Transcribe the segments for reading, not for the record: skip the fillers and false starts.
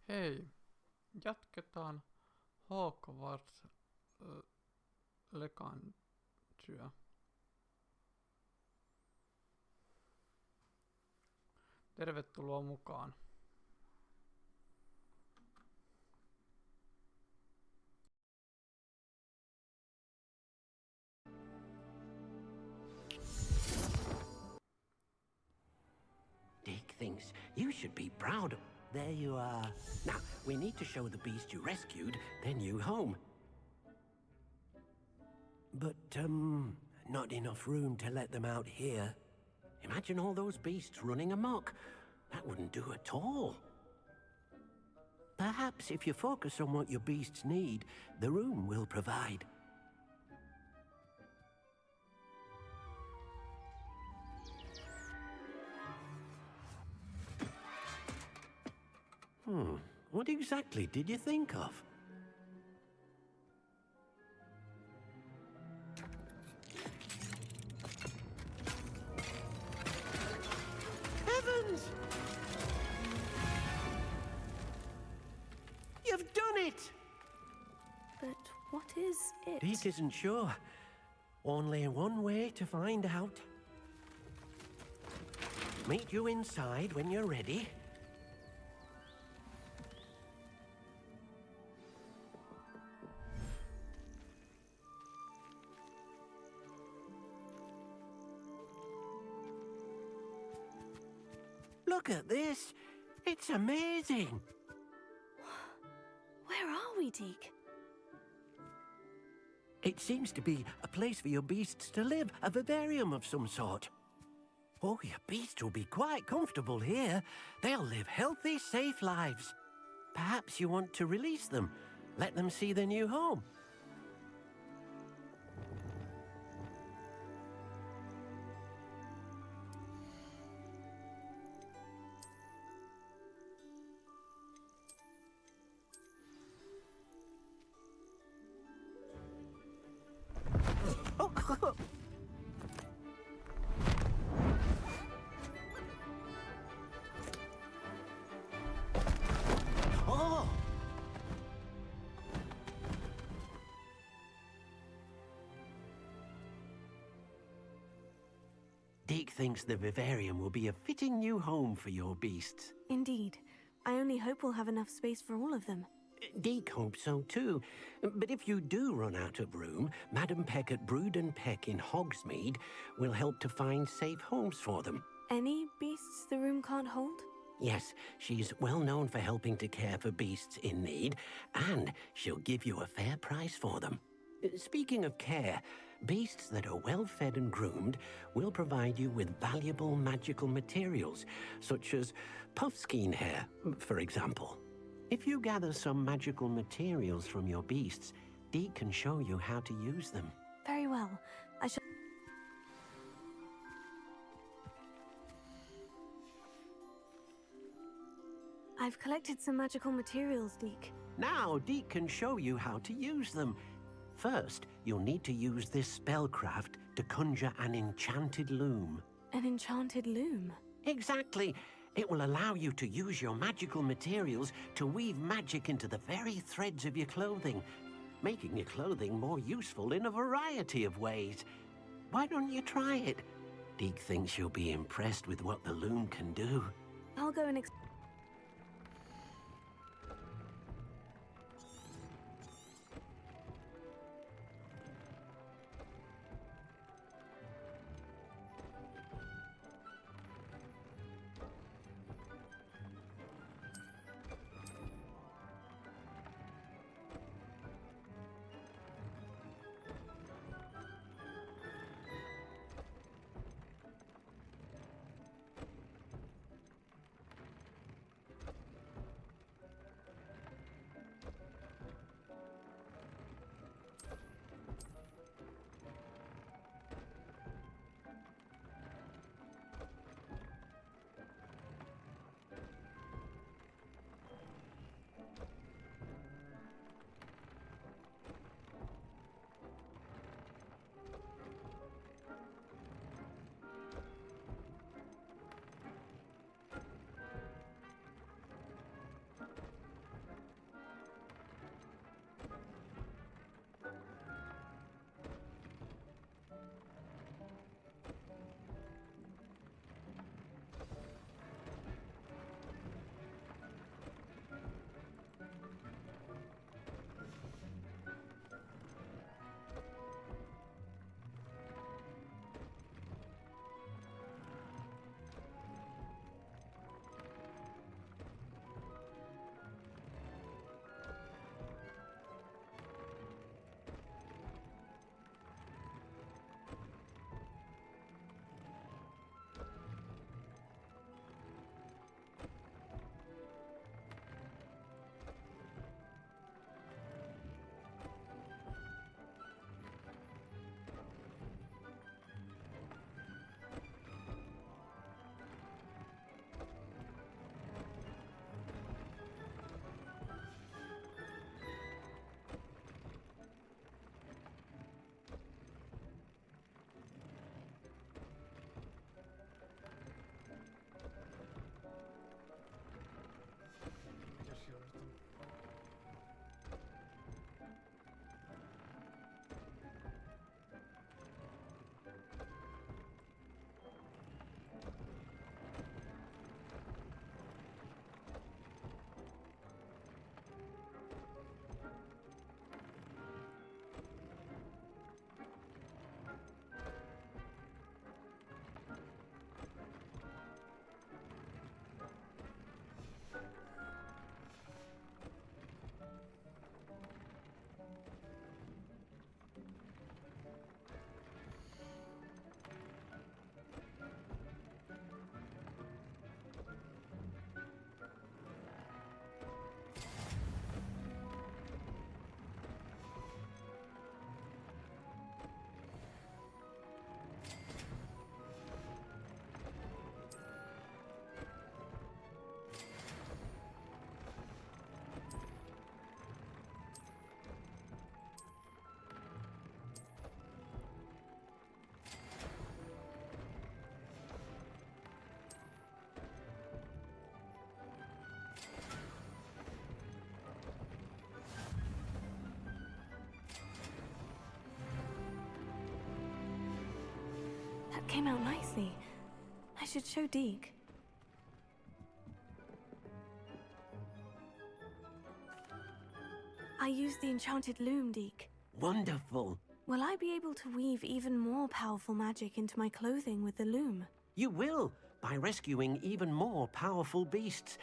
Hei, jatketaan Hogwarts Legancia. Tervetuloa mukaan. Dick thinks you should be proud of... There you are. Now, we need to show the beast you rescued their new home. But, not enough room to let them out here. Imagine all those beasts running amok. That wouldn't do at all. Perhaps if you focus on what your beasts need, the room will provide. What exactly did you think of? Heavens! You've done it! But what is it? Deke isn't sure. Only one way to find out. Meet you inside when you're ready. Look at this. It's amazing. Where are we, Deke? It seems to be a place for your beasts to live, a vivarium of some sort. Oh, your beasts will be quite comfortable here. They'll live healthy, safe lives. Perhaps you want to release them, let them see their new home. Oh! Deke thinks the vivarium will be a fitting new home for your beasts. Indeed. I only hope we'll have enough space for all of them. Deke hopes so too. But if you do run out of room, Madam Peck at Brood and Peck in Hogsmeade will help to find safe homes for them. Any beasts the room can't hold? Yes, she's well known for helping to care for beasts in need, and she'll give you a fair price for them. Speaking of care, beasts that are well fed and groomed will provide you with valuable magical materials, such as puffskein hair, for example. If you gather some magical materials from your beasts, Deke can show you how to use them. Very well. I shall... I've collected some magical materials, Deke. Now Deke can show you how to use them. First, you'll need to use this spellcraft to conjure an enchanted loom. An enchanted loom? Exactly. It will allow you to use your magical materials to weave magic into the very threads of your clothing, making your clothing more useful in a variety of ways. Why don't you try it? Deke thinks you'll be impressed with what the loom can do. I'll go and came out nicely. I should show Deke. I used the enchanted loom, Deke. Wonderful. Will I be able to weave even more powerful magic into my clothing with the loom? You will, by rescuing even more powerful beasts.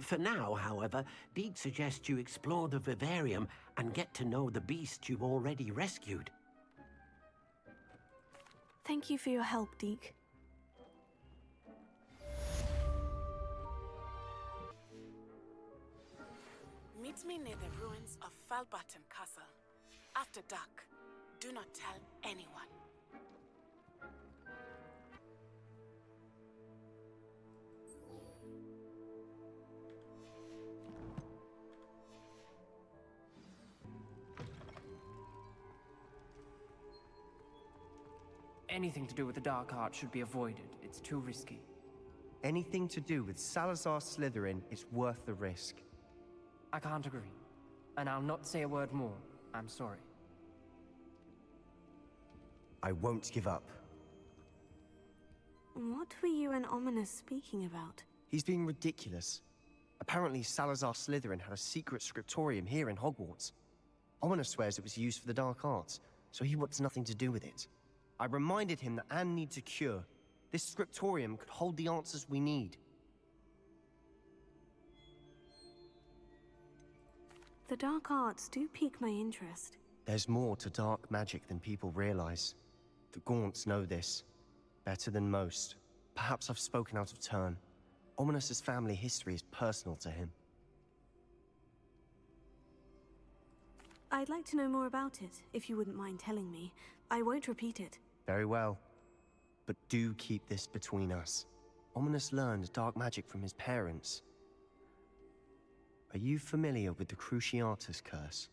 For now, however, Deke suggests you explore the vivarium and get to know the beasts you've already rescued. Thank you for your help, Deke. Meet me near the ruins of Pelataan Castle. After dark. Do not tell anyone. Anything to do with the dark art should be avoided. It's too risky. Anything to do with Salazar Slytherin is worth the risk. I can't agree. And I'll not say a word more. I'm sorry. I won't give up. What were you and Ominous speaking about? He's being ridiculous. Apparently, Salazar Slytherin had a secret scriptorium here in Hogwarts. Ominous swears it was used for the dark arts, so he wants nothing to do with it. I reminded him that Anne needs a cure. This scriptorium could hold the answers we need. The dark arts do pique my interest. There's more to dark magic than people realize. The Gaunts know this. Better than most. Perhaps I've spoken out of turn. Ominous's family history is personal to him. I'd like to know more about it, if you wouldn't mind telling me. I won't repeat it. Very well. But do keep this between us. Ominous learned dark magic from his parents. Are you familiar with the Cruciatus Curse?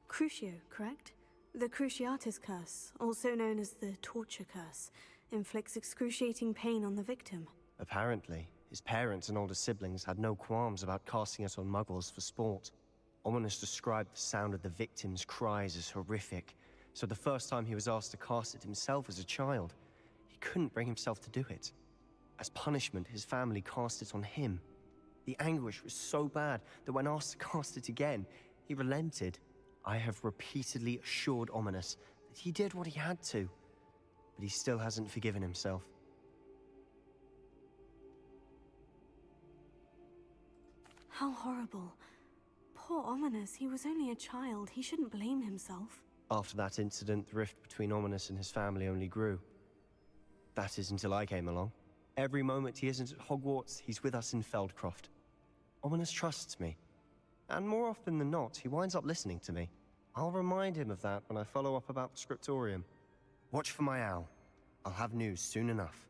Crucio, correct? The Cruciatus Curse, also known as the Torture Curse, inflicts excruciating pain on the victim. Apparently, his parents and older siblings had no qualms about casting it on muggles for sport. Ominous described the sound of the victim's cries as horrific, so the first time he was asked to cast it himself as a child, he couldn't bring himself to do it. As punishment, his family cast it on him. The anguish was so bad that when asked to cast it again, he relented. I have repeatedly assured Ominous that he did what he had to, but he still hasn't forgiven himself. How horrible. Poor Ominous, he was only a child. He shouldn't blame himself. After that incident, the rift between Ominous and his family only grew. That is until I came along. Every moment he isn't at Hogwarts, he's with us in Feldcroft. Ominous trusts me. And more often than not, he winds up listening to me. I'll remind him of that when I follow up about the scriptorium. Watch for my owl. I'll have news soon enough.